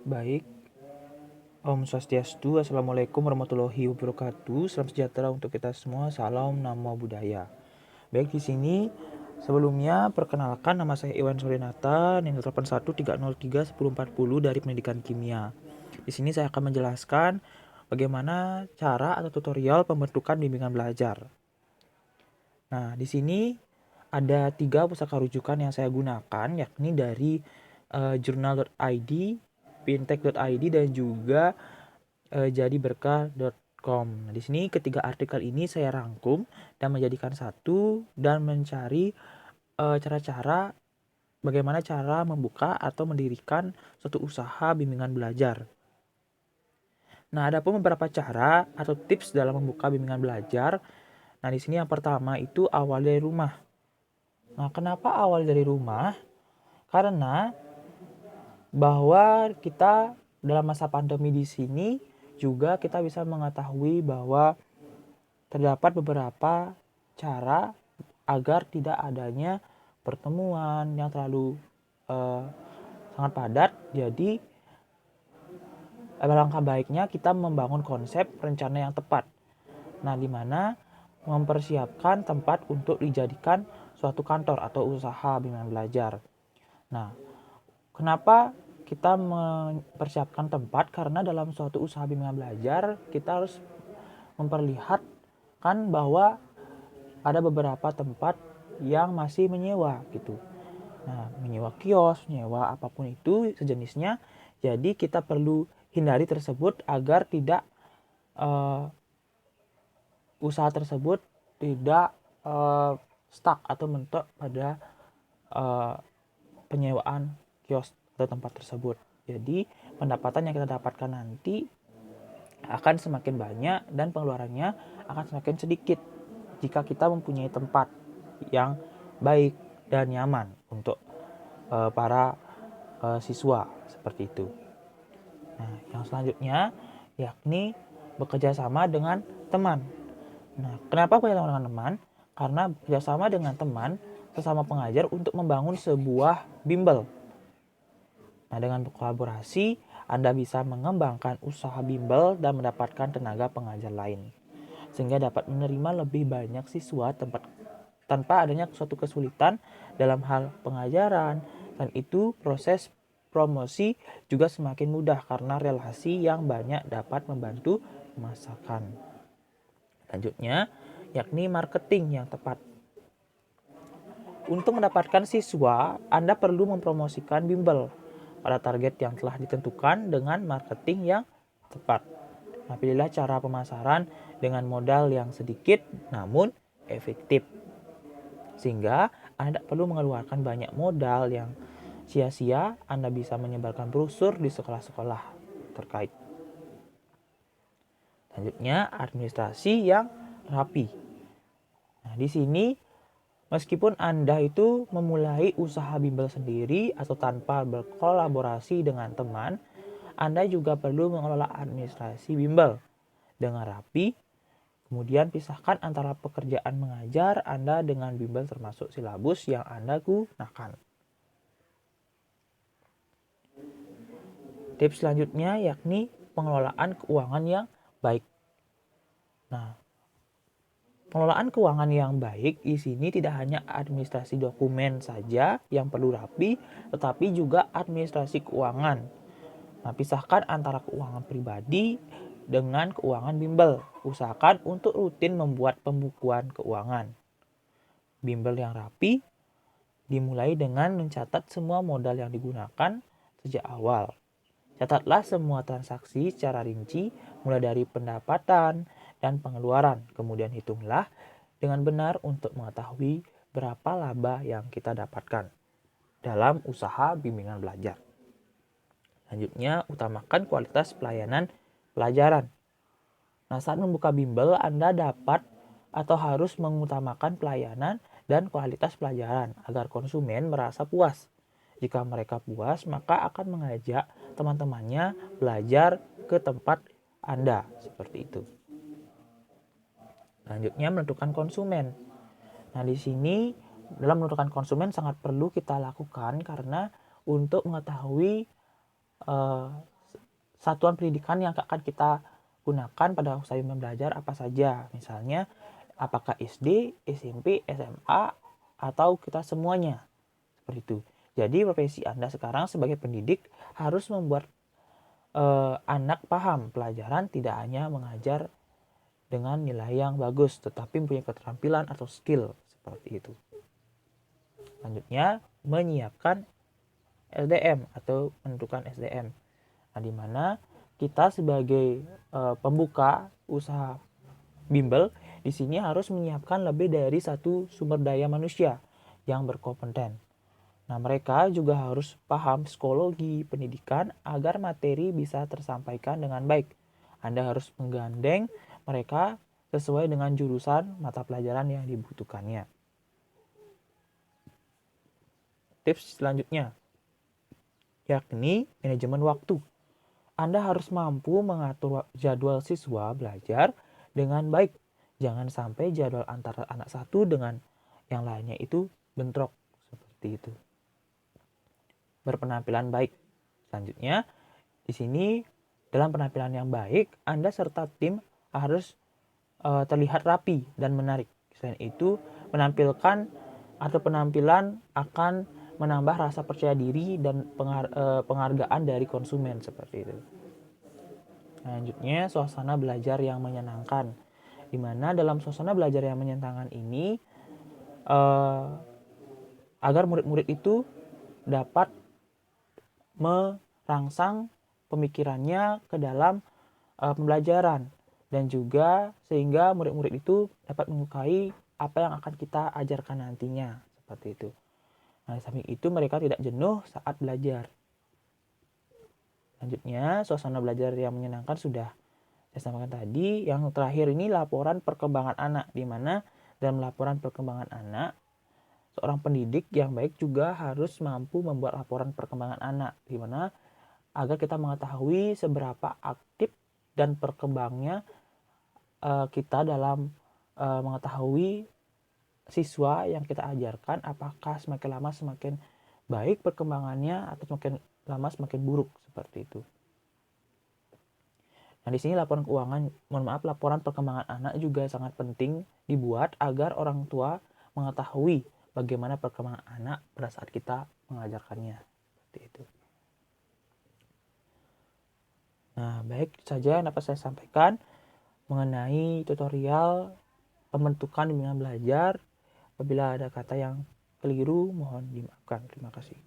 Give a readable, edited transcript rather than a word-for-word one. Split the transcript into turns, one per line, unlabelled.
Baik, Om Swastiastu, Assalamualaikum warahmatullahi wabarakatuh. Salam sejahtera untuk kita semua. Salam Namo Buddhaya. Baik, di sini sebelumnya perkenalkan, nama saya Iwan Sorenata, NIM 81303140 dari Pendidikan Kimia. Di sini saya akan menjelaskan bagaimana cara atau tutorial pembentukan bimbingan belajar. Nah, di sini ada 3 pusaka rujukan yang saya gunakan, yakni dari jurnal.id, fintech.id, dan juga jadiberkah.com. Nah, di sini ketiga artikel ini saya rangkum dan menjadikan satu dan mencari cara-cara bagaimana cara membuka atau mendirikan suatu usaha bimbingan belajar. Nah, ada pun beberapa cara atau tips dalam membuka bimbingan belajar. Nah, di sini yang pertama itu awal dari rumah. Nah, kenapa awal dari rumah? Karena bahwa kita dalam masa pandemi di sini juga kita bisa mengetahui bahwa terdapat beberapa cara agar tidak adanya pertemuan yang terlalu sangat padat. Jadi alangkah baiknya kita membangun konsep rencana yang tepat. Nah, di mana mempersiapkan tempat untuk dijadikan suatu kantor atau usaha bimbingan belajar. Nah, kenapa kita mempersiapkan tempat? Karena dalam suatu usaha bimbingan belajar kita harus memperlihatkan bahwa ada beberapa tempat yang masih menyewa gitu. Nah, menyewa kios, menyewa apapun itu sejenisnya. Jadi kita perlu hindari tersebut agar tidak usaha tersebut tidak stuck atau mentok pada penyewaan kios atau tempat tersebut. Jadi pendapatan yang kita dapatkan nanti akan semakin banyak dan pengeluarannya akan semakin sedikit jika kita mempunyai tempat yang baik dan nyaman untuk para siswa seperti itu. Nah, yang selanjutnya yakni bekerja sama dengan teman. Nah, kenapa bekerja sama dengan teman? Karena bekerja sama dengan teman sesama pengajar untuk membangun sebuah bimbel. Nah, dengan berkolaborasi, Anda bisa mengembangkan usaha bimbel dan mendapatkan tenaga pengajar lain, sehingga dapat menerima lebih banyak siswa tanpa adanya suatu kesulitan dalam hal pengajaran. Dan itu proses promosi juga semakin mudah karena relasi yang banyak dapat membantu pemasakan. Selanjutnya, yakni marketing yang tepat. Untuk mendapatkan siswa, Anda perlu mempromosikan bimbel pada target yang telah ditentukan dengan marketing yang tepat. Nah, pilihlah cara pemasaran dengan modal yang sedikit namun efektif. Sehingga Anda tidak perlu mengeluarkan banyak modal yang sia-sia. Anda bisa menyebarkan brosur di sekolah-sekolah terkait. Selanjutnya, administrasi yang rapi. Nah, di sini meskipun Anda itu memulai usaha bimbel sendiri atau tanpa berkolaborasi dengan teman, Anda juga perlu mengelola administrasi bimbel dengan rapi. Kemudian pisahkan antara pekerjaan mengajar Anda dengan bimbel termasuk silabus yang Anda gunakan. Tips selanjutnya yakni pengelolaan keuangan yang baik. Nah, pengelolaan keuangan yang baik di sini tidak hanya administrasi dokumen saja yang perlu rapi, tetapi juga administrasi keuangan. Nah, pisahkan antara keuangan pribadi dengan keuangan bimbel. Usahakan untuk rutin membuat pembukuan keuangan. Bimbel yang rapi dimulai dengan mencatat semua modal yang digunakan sejak awal. Catatlah semua transaksi secara rinci, mulai dari pendapatan dan pengeluaran. Kemudian hitunglah dengan benar untuk mengetahui berapa laba yang kita dapatkan dalam usaha bimbingan belajar. Selanjutnya, utamakan kualitas pelayanan pelajaran. Nah, saat membuka bimbel, Anda dapat atau harus mengutamakan pelayanan dan kualitas pelajaran agar konsumen merasa puas. Jika mereka puas, maka akan mengajak teman-temannya belajar ke tempat Anda, seperti itu. Selanjutnya, menentukan konsumen. Nah, di sini dalam menentukan konsumen sangat perlu kita lakukan karena untuk mengetahui satuan pendidikan yang akan kita gunakan pada usaha belajar apa saja. Misalnya, apakah SD, SMP, SMA, atau kita semuanya. Seperti itu. Jadi profesi Anda sekarang sebagai pendidik harus membuat anak paham pelajaran tidak hanya mengajar dengan nilai yang bagus, tetapi mempunyai keterampilan atau skill seperti itu. Selanjutnya, menyiapkan SDM atau menentukan SDM. Nah, di mana kita sebagai pembuka usaha bimbel di sini harus menyiapkan lebih dari satu sumber daya manusia yang berkompeten. Nah, mereka juga harus paham psikologi pendidikan agar materi bisa tersampaikan dengan baik. Anda harus menggandeng mereka sesuai dengan jurusan mata pelajaran yang dibutuhkannya. Tips selanjutnya, yakni manajemen waktu. Anda harus mampu mengatur jadwal siswa belajar dengan baik. Jangan sampai jadwal antara anak satu dengan yang lainnya itu bentrok seperti itu. Berpenampilan baik. Selanjutnya, di sini dalam penampilan yang baik, Anda serta tim harus terlihat rapi dan menarik. Selain itu, menampilkan atau penampilan akan menambah rasa percaya diri dan penghargaan dari konsumen seperti itu. Selanjutnya, suasana belajar yang menyenangkan. Di mana dalam suasana belajar yang menyenangkan ini agar murid-murid itu dapat merangsang pemikirannya ke dalam pembelajaran dan juga sehingga murid-murid itu dapat menyukai apa yang akan kita ajarkan nantinya seperti itu. Nah, di samping itu mereka tidak jenuh saat belajar. Selanjutnya, suasana belajar yang menyenangkan sudah saya sampaikan tadi. Yang terakhir ini laporan perkembangan anak, di mana dalam laporan perkembangan anak seorang pendidik yang baik juga harus mampu membuat laporan perkembangan anak, di mana agar kita mengetahui seberapa aktif dan berkembangnya kita dalam mengetahui siswa yang kita ajarkan, apakah semakin lama semakin baik perkembangannya atau semakin lama semakin buruk seperti itu. Nah, di sini laporan keuangan, laporan perkembangan anak juga sangat penting dibuat agar orang tua mengetahui bagaimana perkembangan anak pada saat kita mengajarkannya. Seperti itu. Nah, baik saja yang dapat saya sampaikan mengenai tutorial pembentukan bimbingan belajar. Apabila ada kata yang keliru, mohon dimaafkan. Terima kasih.